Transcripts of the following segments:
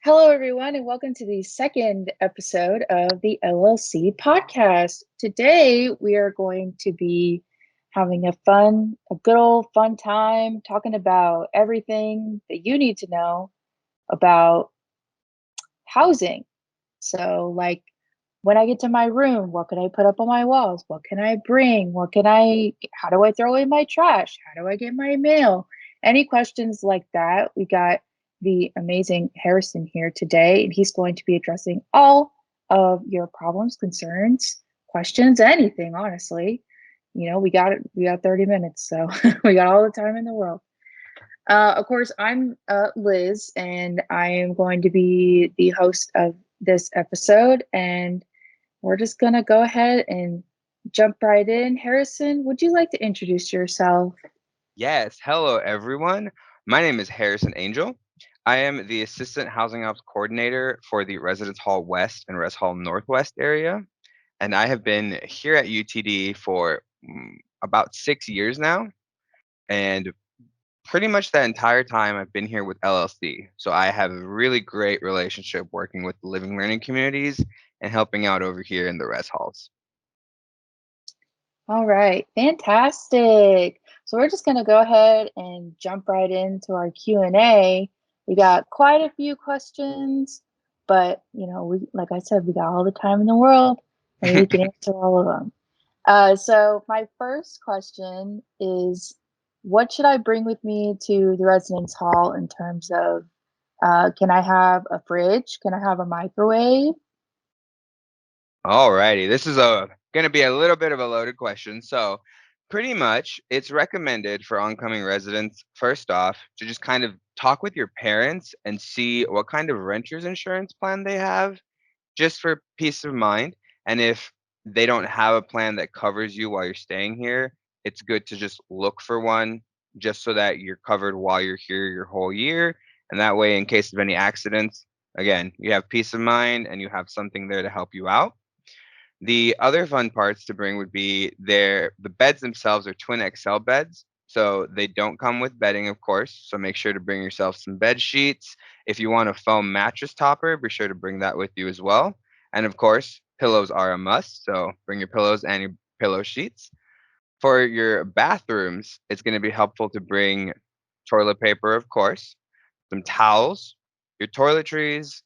Hello, everyone, and welcome to the second episode of the LLC Podcast. Today, we are going to be having a good old fun time talking about everything that you need to know about housing. So, like, when I get to my room, what can I put up on my walls? What can I bring? How do I throw away my trash? How do I get my mail? Any questions like that? We got the amazing Harrison here today, and he's going to be addressing all of your problems, concerns, questions, anything, honestly. We got 30 minutes, so we got all the time in the world. Of course, I'm Liz, and I am going to be the host of this episode. And we're just going to go ahead and jump right in. Harrison, would you like to introduce yourself? Yes, hello everyone. My name is Harrison Angel. I am the Assistant Housing Ops Coordinator for the Residence Hall West and Res Hall Northwest area. And I have been here at UTD for about 6 years now. And pretty much that entire time I've been here with LLC. So I have a really great relationship working with the living learning communities and helping out over here in the Res Halls. All right, fantastic. So we're just going to go ahead and jump right into our Q&A. We got quite a few questions, but like I said, we got all the time in the world and we can answer all of them. So my first question is, what should I bring with me to the residence hall in terms of, can I have a fridge? Can I have a microwave? Alrighty, this is going to be a little bit of a loaded question. So, pretty much, it's recommended for oncoming residents, first off, to just kind of talk with your parents and see what kind of renter's insurance plan they have, just for peace of mind. And if they don't have a plan that covers you while you're staying here, it's good to just look for one just so that you're covered while you're here your whole year. And that way, in case of any accidents, again, you have peace of mind and you have something there to help you out. The other fun parts to bring would be the beds themselves are twin XL beds. So they don't come with bedding, of course. So make sure to bring yourself some bed sheets. If you want a foam mattress topper, be sure to bring that with you as well. And of course, pillows are a must. So bring your pillows and your pillow sheets. For your bathrooms, it's going to be helpful to bring toilet paper, of course, some towels, your toiletries.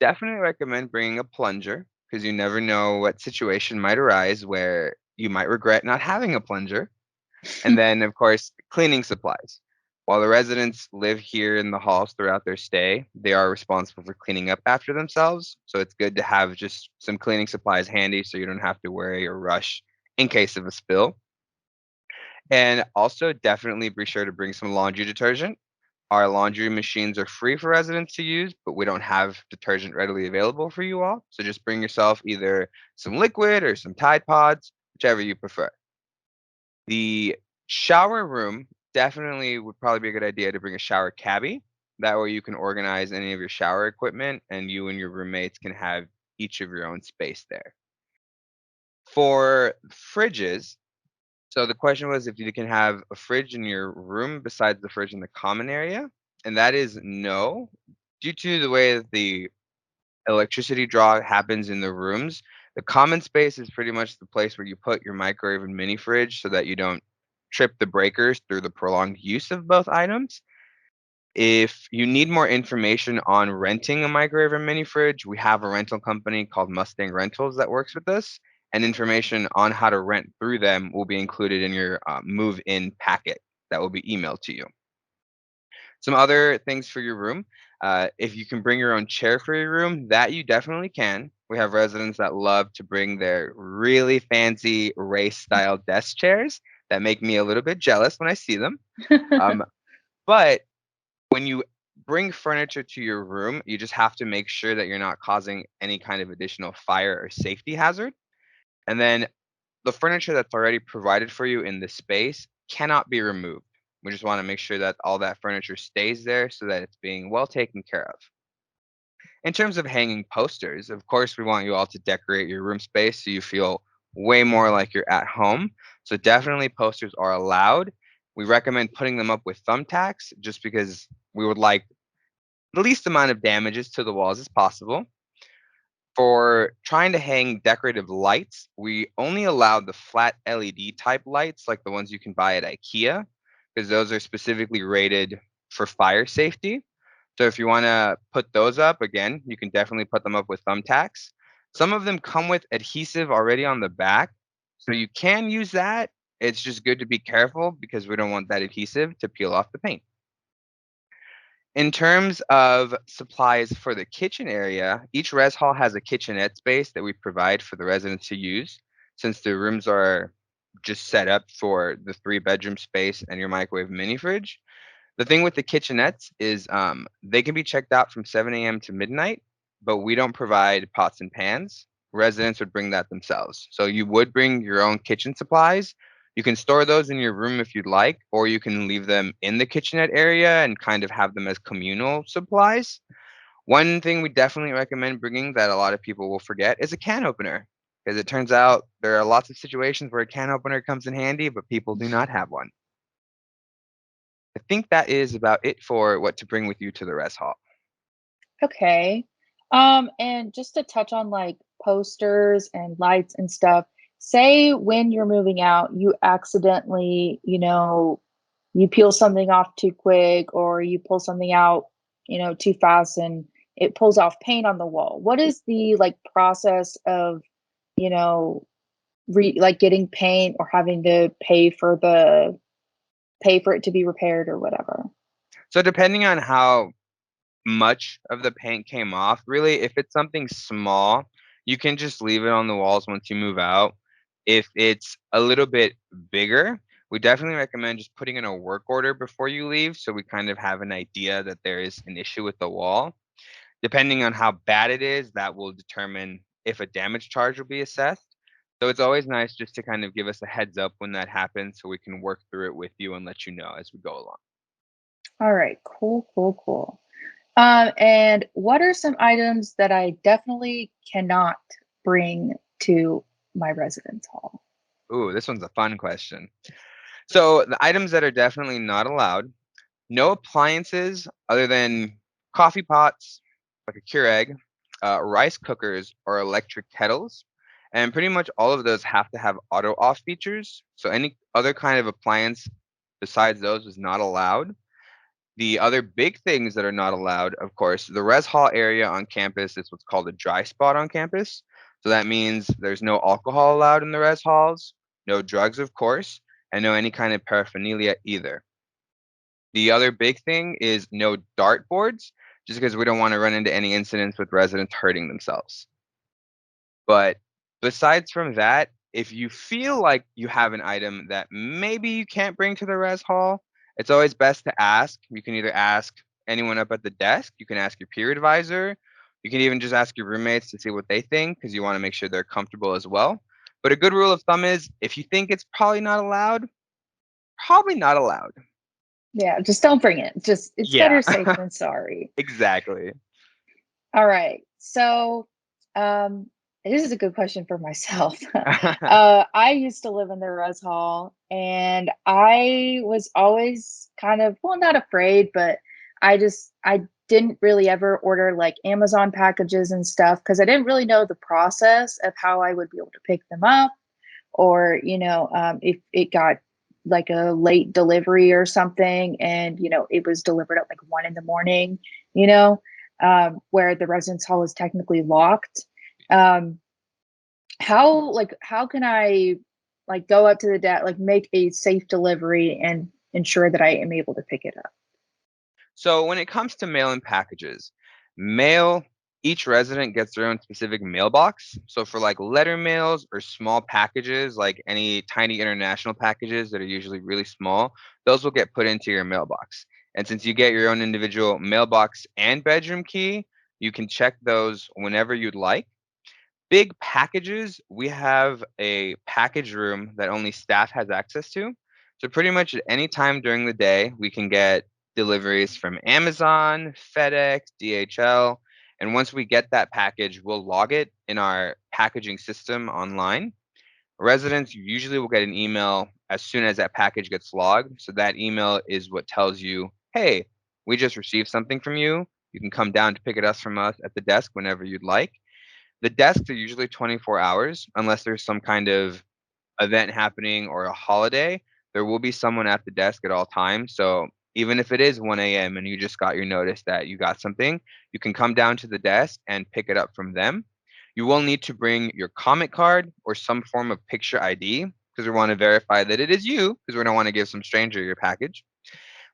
Definitely recommend bringing a plunger because you never know what situation might arise where you might regret not having a plunger. And then, of course, cleaning supplies. While the residents live here in the halls throughout their stay, they are responsible for cleaning up after themselves. So it's good to have just some cleaning supplies handy so you don't have to worry or rush in case of a spill. And also, definitely be sure to bring some laundry detergent. Our laundry machines are free for residents to use, but we don't have detergent readily available for you all. So just bring yourself either some liquid or some Tide Pods, whichever you prefer. The shower room definitely would probably be a good idea to bring a shower cabbie. That way you can organize any of your shower equipment and you and your roommates can have each of your own space there. For fridges, so the question was if you can have a fridge in your room besides the fridge in the common area, and that is no. Due to the way that the electricity draw happens in the rooms, the common space is pretty much the place where you put your microwave and mini fridge so that you don't trip the breakers through the prolonged use of both items. If you need more information on renting a microwave or mini fridge, we have a rental company called Mustang Rentals that works with us, and information on how to rent through them will be included in your move in packet that will be emailed to you. Some other things for your room. If you can bring your own chair for your room, that you definitely can. We have residents that love to bring their really fancy race style desk chairs that make me a little bit jealous when I see them. Um, but when you bring furniture to your room, you just have to make sure that you're not causing any kind of additional fire or safety hazard. And then the furniture that's already provided for you in the space cannot be removed. We just want to make sure that all that furniture stays there so that it's being well taken care of. In terms of hanging posters, of course, we want you all to decorate your room space so you feel way more like you're at home. So definitely posters are allowed. We recommend putting them up with thumbtacks just because we would like the least amount of damages to the walls as possible. For trying to hang decorative lights, we only allow the flat LED type lights like the ones you can buy at IKEA because those are specifically rated for fire safety. So if you want to put those up, again, you can definitely put them up with thumbtacks. Some of them come with adhesive already on the back, so you can use that. It's just good to be careful because we don't want that adhesive to peel off the paint. In terms of supplies for the kitchen area, each res hall has a kitchenette space that we provide for the residents to use since the rooms are just set up for the 3 bedroom space and your microwave mini fridge. The thing with the kitchenettes is they can be checked out from 7 a.m. to midnight, but we don't provide pots and pans. Residents would bring that themselves. So you would bring your own kitchen supplies. You can store those in your room if you'd like, or you can leave them in the kitchenette area and kind of have them as communal supplies. One thing we definitely recommend bringing that a lot of people will forget is a can opener, because it turns out there are lots of situations where a can opener comes in handy, but people do not have one. I think that is about it for what to bring with you to the res hall. Okay. And just to touch on like posters and lights and stuff, say when you're moving out, you accidentally, you peel something off too quick or you pull something out, too fast and it pulls off paint on the wall. What is the like process of, you know, like getting paint or having to pay for it to be repaired or whatever? So depending on how much of the paint came off, really, if it's something small, you can just leave it on the walls once you move out. If it's a little bit bigger, we definitely recommend just putting in a work order before you leave so we kind of have an idea that there is an issue with the wall. Depending on how bad it is, that will determine if a damage charge will be assessed. So it's always nice just to kind of give us a heads up when that happens so we can work through it with you and let you know as we go along. All right, cool, cool, cool. And what are some items that I definitely cannot bring to my residence hall? Ooh, this one's a fun question. So the items that are definitely not allowed, no appliances other than coffee pots, like a Keurig, rice cookers or electric kettles. And pretty much all of those have to have auto off features. So any other kind of appliance besides those is not allowed. The other big things that are not allowed, of course, the res hall area on campus is what's called a dry spot on campus. So that means there's no alcohol allowed in the res halls, no drugs, of course, and no any kind of paraphernalia either. The other big thing is no dartboards, just because we don't want to run into any incidents with residents hurting themselves. But besides from that, if you feel like you have an item that maybe you can't bring to the res hall, it's always best to ask. You can either ask anyone up at the desk, you can ask your peer advisor, you can even just ask your roommates to see what they think because you want to make sure they're comfortable as well. But a good rule of thumb is if you think it's probably not allowed, probably not allowed. Yeah, just don't bring it. Just it's Yeah, better safe than sorry. exactly. All right. So, um, this is a good question for myself. I used to live in the res hall, and I was always kind of, well, not afraid, but I didn't really ever order like Amazon packages and stuff because I didn't really know the process of how I would be able to pick them up, or if it got like a late delivery or something, and it was delivered at like 1 in the morning, you know where the residence hall is technically locked. um how can I like go up to the desk, like make a safe delivery and ensure that I am able to pick it up? So when it comes to mail and packages, mail, each resident gets their own specific mailbox. So for like letter mails or small packages, like any tiny international packages that are usually really small, those will get put into your mailbox. And since you get your own individual mailbox and bedroom key, you can check those whenever you'd like. Big packages, we have a package room that only staff has access to. So pretty much at any time during the day, we can get deliveries from Amazon, FedEx, DHL. And once we get that package, we'll log it in our packaging system online. Residents usually will get an email as soon as that package gets logged. So that email is what tells you, hey, we just received something from you. You can come down to pick it up from us at the desk whenever you'd like. The desks are usually 24 hours unless there's some kind of event happening or a holiday. There will be someone at the desk at all times. So even if it is 1 a.m. and you just got your notice that you got something, you can come down to the desk and pick it up from them. You will need to bring your comment card or some form of picture ID because we want to verify that it is you because we don't want to give some stranger your package.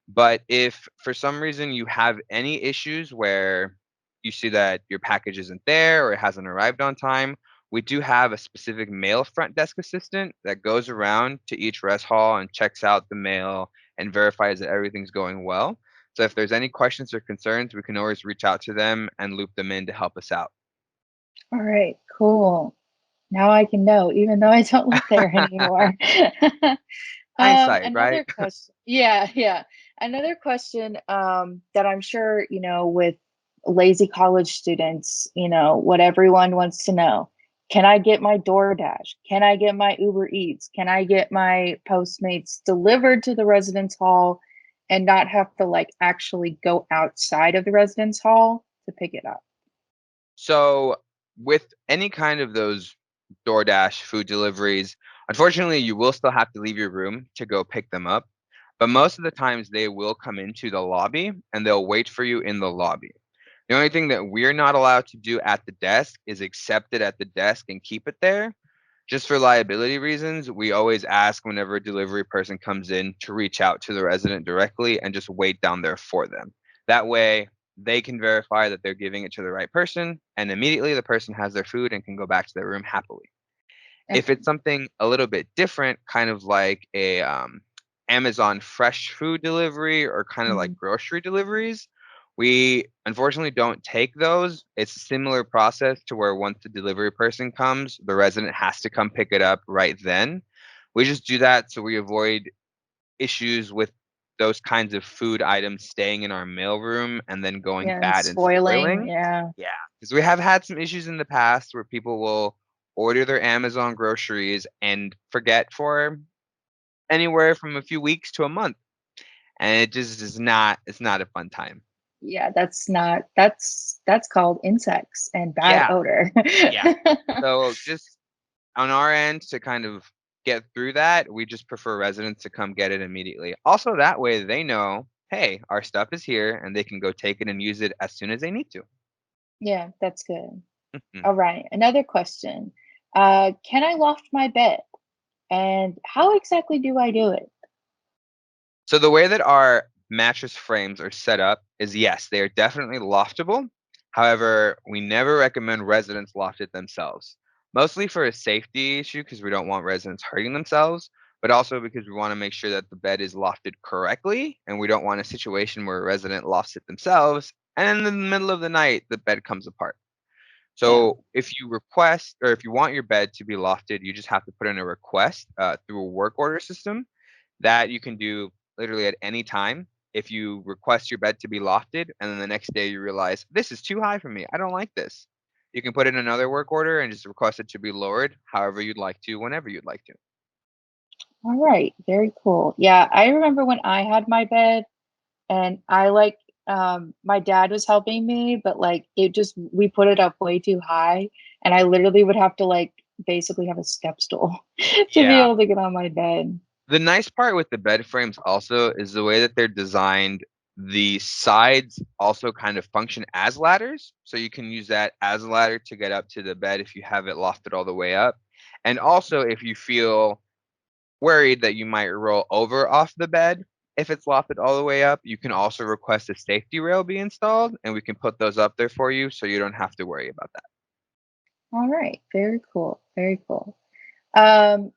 But if for some reason you have any issues where you see that your package isn't there or it hasn't arrived on time, we do have a specific mail front desk assistant that goes around to each rest hall and checks out the mail and verifies that everything's going well. So if there's any questions or concerns, we can always reach out to them and loop them in to help us out. All right, cool. Now I can know, even though I don't live there anymore. Hindsight, right? Another question. Yeah, yeah. Another question that I'm sure, with lazy college students, what everyone wants to know. Can I get my DoorDash? Can I get my Uber Eats? Can I get my Postmates delivered to the residence hall and not have to like actually go outside of the residence hall to pick it up? So with any kind of those DoorDash food deliveries, unfortunately, you will still have to leave your room to go pick them up. But most of the times they will come into the lobby and they'll wait for you in the lobby. The only thing that we're not allowed to do at the desk is accept it at the desk and keep it there. Just for liability reasons, we always ask whenever a delivery person comes in to reach out to the resident directly and just wait down there for them. That way, they can verify that they're giving it to the right person, and immediately the person has their food and can go back to their room happily. If Okay. it's something a little bit different, kind of like a Amazon fresh food delivery or kind of like Mhm. grocery deliveries, we unfortunately don't take those. It's a similar process to where once the delivery person comes, the resident has to come pick it up right then. We just do that so we avoid issues with those kinds of food items staying in our mailroom and then going Yeah, and bad and spoiling. spoiling. Yeah. Yeah, because we have had some issues in the past where people will order their Amazon groceries and forget for anywhere from a few weeks to a month, and it just is not. It's not a fun time. Yeah, that's called insects and bad Yeah, odor. yeah. So just on our end to kind of get through that, we just prefer residents to come get it immediately. Also, that way they know, hey, our stuff is here, and they can go take it and use it as soon as they need to. Yeah, that's good. Mhm. All right, another question. Can I loft my bed? And how exactly do I do it? So the way that our mattress frames are set up is yes, they are definitely loftable. However, we never recommend residents loft it themselves. Mostly for a safety issue because we don't want residents hurting themselves, but also because we want to make sure that the bed is lofted correctly and we don't want a situation where a resident lofts it themselves and in the middle of the night the bed comes apart. Yeah. So if you request or if you want your bed to be lofted, you just have to put in a request through a work order system that you can do literally at any time. If you request your bed to be lofted and then the next day you realize this is too high for me, I don't like this. You can put in another work order and just request it to be lowered however you'd like to, whenever you'd like to. All right, very cool. Yeah, I remember when I had my bed and I like my dad was helping me, but like it just we put it up way too high and I literally would have to like basically have a step stool to be Yeah. able to get on my bed. The nice part with the bed frames also is the way that they're designed. The sides also kind of function as ladders. So you can use that as a ladder to get up to the bed if you have it lofted all the way up. And also, if you feel worried that you might roll over off the bed, if it's lofted all the way up, you can also request a safety rail be installed and we can put those up there for you so you don't have to worry about All right, very cool. Very cool. Um,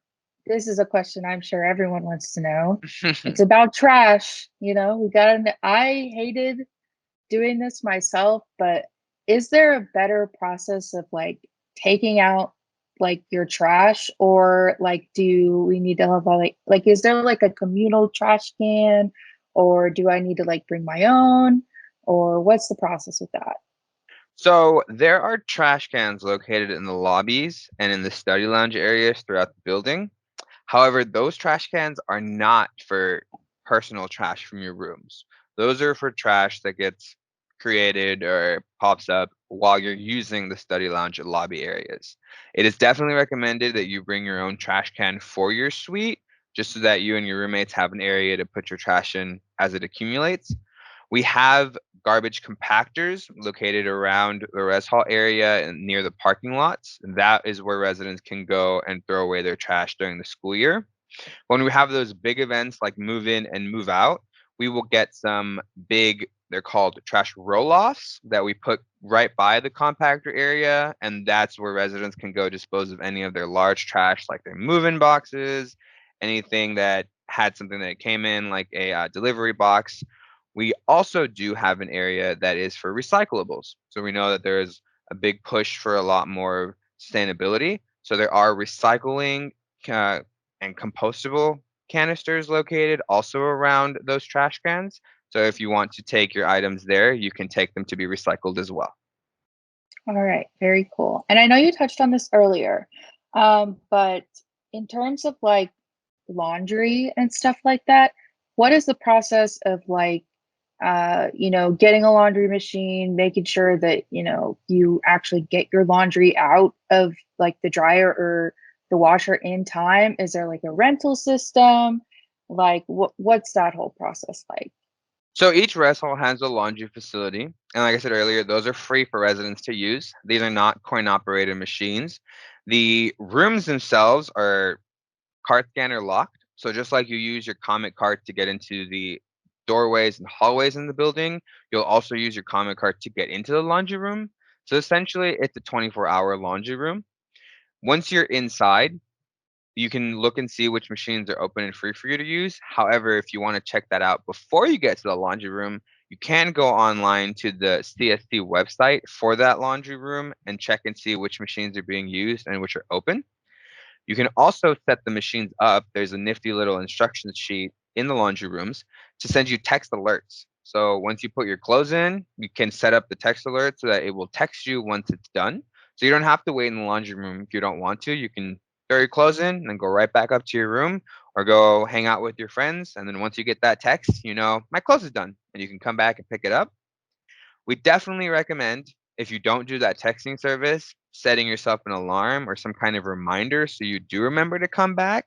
this is a question I'm sure everyone wants to know. that. It's about trash. We gotta, I hated doing this myself, but is there a better process of like taking out like your trash or like do we need to have like is there like a communal trash can or do I need to like bring my own or what's the process with that? So there are trash cans located in the lobbies and in the study lounge areas throughout the building. However, those trash cans are not for personal trash from your rooms. Those are for trash that gets created or pops up while you're using the study lounge and lobby areas. It is definitely recommended that you bring your own trash can for your suite, just so that you and your roommates have an area to put your trash in as it accumulates. We have garbage compactors located around the res hall area and near the parking lots. That is where residents can go and throw away their trash during the school year. When we have those big events like move in and move out, we will get some big, they're called trash roll offs that we put right by the compactor area. And that's where residents can go dispose of any of their large trash, like their move in boxes, anything that had something that came in, like a delivery box. We also do have an area that is for recyclables. So we know that there is a big push for a lot more sustainability. So there are recycling uh, and compostable canisters located also around those trash cans. So if you want to take your items there, you can take them to be recycled as well. All right, very cool. And I know you touched on this earlier, but in terms of like laundry and stuff like that, what is the process of like, getting a laundry machine, making sure that, you actually get your laundry out of like the dryer or the washer in time? Is there like a rental system? Like what's that whole process like? So each rest hall has a laundry facility. And like I said earlier, those are free for residents to use. These are not coin operated machines. The rooms themselves are card scanner locked. So just like you use your Comet card to get into the doorways and hallways in the building, you'll also use your Comet card to get into the laundry room. So essentially, it's a 24-hour laundry room. Once you're inside, you can look and see which machines are open and free for you to use. However, if you want to check that out before you get to the laundry room, you can go online to the CSC website for that laundry room and check and see which machines are being used and which are open. You can also set the machines up. There's a nifty little instruction sheet in the laundry rooms to send you text alerts. So once you put your clothes in, you can set up the text alert so that it will text you once it's done. So you don't have to wait in the laundry room if you don't want to. You can throw your clothes in and then go right back up to your room or go hang out with your friends. And then once you get that text, my clothes is done and you can come back and pick it up. We definitely recommend, if you don't do that texting service, setting yourself an alarm or some kind of reminder so you do remember to come back.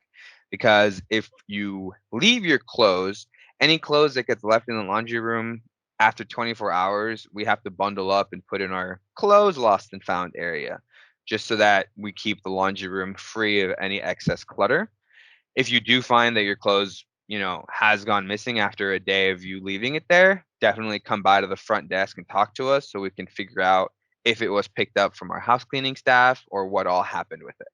Because if you leave your clothes, any clothes that gets left in the laundry room after 24 hours, we have to bundle up and put in our clothes lost and found area, just so that we keep the laundry room free of any excess clutter. If you do find that your clothes, has gone missing after a day of you leaving it there, definitely come by to the front desk and talk to us so we can figure out if it was picked up from our house cleaning staff or what all happened with it.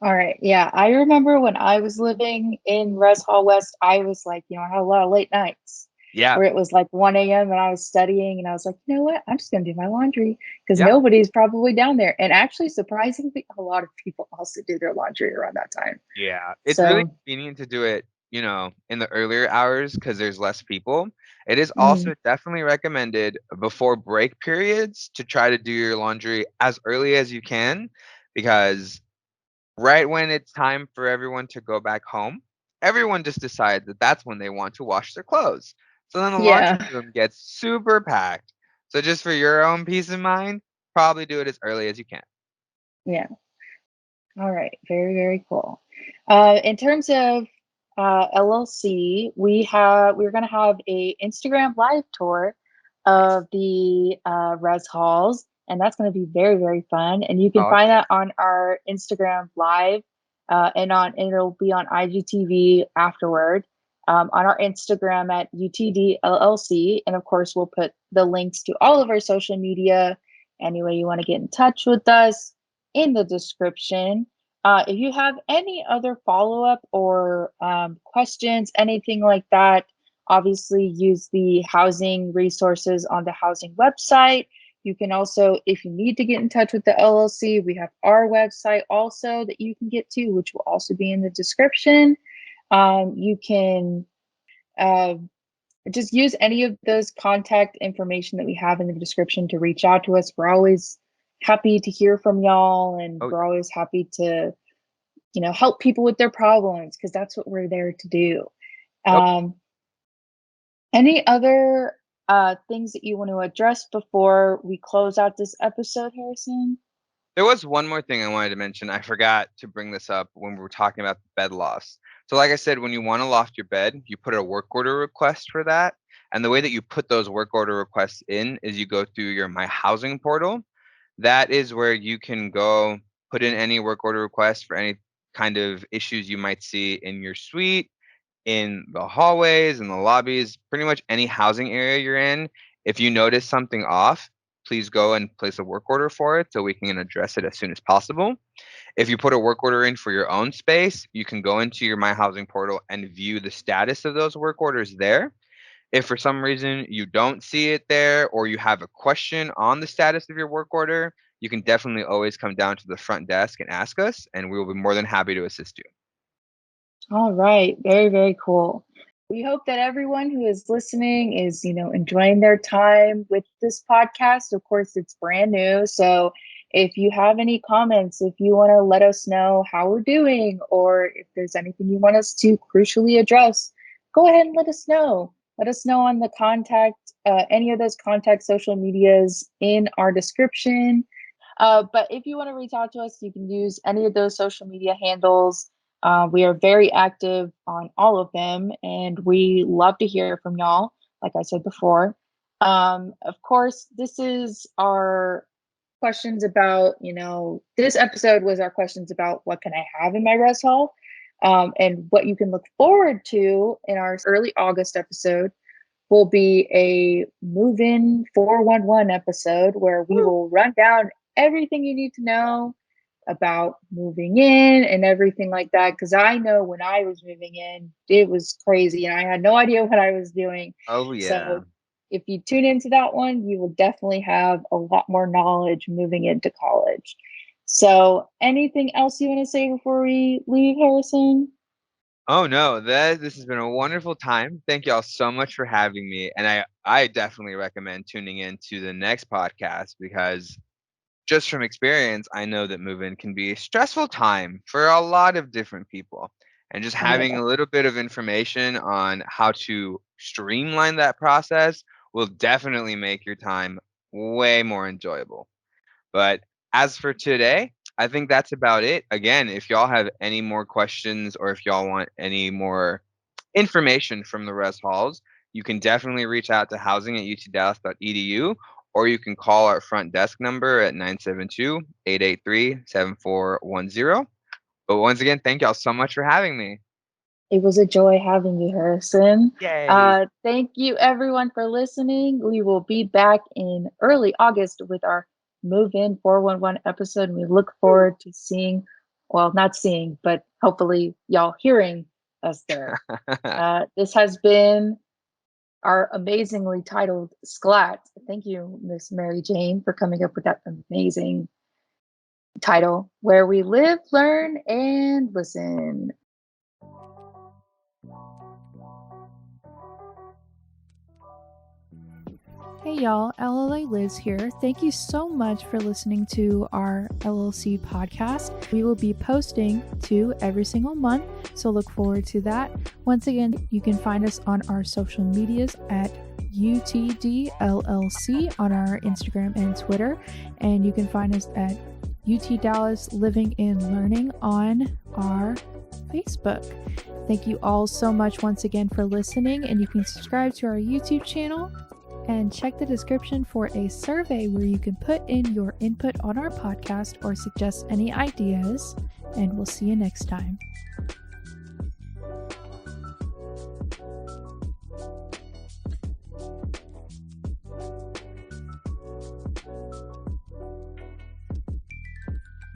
All right. Yeah. I remember when I was living in Res Hall West, I was like, I had a lot of late nights Yeah. where it was like 1 a.m. and I was studying and I was like, you know what? I'm just going to do my laundry because Yeah. nobody's probably down there. And actually, surprisingly, a lot of people also do their laundry around that time. Yeah. It's really So, convenient to do it, in the earlier hours because there's less people. It is mm, also definitely recommended before break periods to try to do your laundry as early as you can, because right when it's time for everyone to go back home, everyone just decides that that's when they want to wash their clothes. So then the laundry yeah. room gets super packed. So just for your own peace of mind, probably do it as early as you can. Yeah. All right. Very, very cool. In terms of LLC, we're going to have a Instagram live tour Nice. of the res halls, and that's going to be very, very fun. And you can Oh, find yeah. that on our Instagram live, and it'll be on IGTV afterward. On our Instagram at UTD LLC, and of course we'll put the links to all of our social media. Any way you want to get in touch with us in the description. If you have any other follow up or questions, anything like that, obviously use the housing resources on the housing website. You can also, if you need to get in touch with the LLC, we have our website also that you can get to, which will also be in the description. You can uh, just use any of those contact information that we have in the description to reach out to us. We're always happy to hear from y'all, and Oh, we're always happy to help people with their problems because that's what we're there to do. nope. um, any other things that you want to address before we close out this episode, Harrison? There was one more thing I wanted to mention. I forgot to bring this up when we were talking about the bed lofts. So, like I said, when you want to loft your bed, you put a work order request for that. And the way that you put those work order requests in is you go through your My Housing portal. That is where you can go put in any work order request for any kind of issues you might see in your suite, in the hallways, in the lobbies, pretty much any housing area you're in. If you notice something off, please go and place a work order for it so we can address it as soon as possible. If you put a work order in for your own space, you can go into your My Housing portal and view the status of those work orders there. If for some reason you don't see it there or you have a question on the status of your work order, you can definitely always come down to the front desk and ask us, and we will be more than happy to assist you. All right. Very, very cool. We hope that everyone who is listening is, enjoying their time with this podcast. Of course, it's brand new. So if you have any comments, if you want to let us know how we're doing, or if there's anything you want us to crucially address, go ahead and let us know. Let us know on the any of those contact social medias in our description. But if you want to reach out to us, you can use any of those social media handles. We are very active on all of them, and we love to hear from y'all, like I said before. Of course, this is our questions about, this episode was our questions about what can I have in my res hall, and what you can look forward to in our early August episode will be a move-in 411 episode where we will run down everything you need to know about moving in and everything like that. Because I know when I was moving in, it was crazy and I had no idea what I was doing. Oh, yeah. So if you tune into that one, you will definitely have a lot more knowledge moving into college. So anything else you want to say before we leave, Harrison? Oh no, this has been a wonderful time. Thank y'all so much for having me. And I definitely recommend tuning in to the next podcast because just from experience, I know that move-in can be a stressful time for a lot of different people. And just having a little bit of information on how to streamline that process will definitely make your time way more enjoyable. But as for today, I think that's about it. Again, if y'all have any more questions or if y'all want any more information from the res halls, you can definitely reach out to housing@utdallas.edu or you can call our front desk number at 972-883-7410. But once again, thank y'all so much for having me. It was a joy having you, Harrison. Yay. Thank you, everyone, for listening. We will be back in early August with our Move In 411 episode. And we look forward to not seeing, but hopefully y'all hearing us there. This has been our amazingly titled Sklat. Thank you, Miss Mary Jane, for coming up with that amazing title, where we live, learn, and listen. Hey y'all, LLA Liz here. Thank you so much for listening to our LLC podcast. We will be posting 2 every single month, so look forward to that. Once again, you can find us on our social medias at UTDLLC on our Instagram and Twitter, and you can find us at UT Dallas Living and Learning on our Facebook. Thank you all so much once again for listening, and you can subscribe to our YouTube channel and check the description for a survey where you can put in your input on our podcast or suggest any ideas, and we'll see you next time.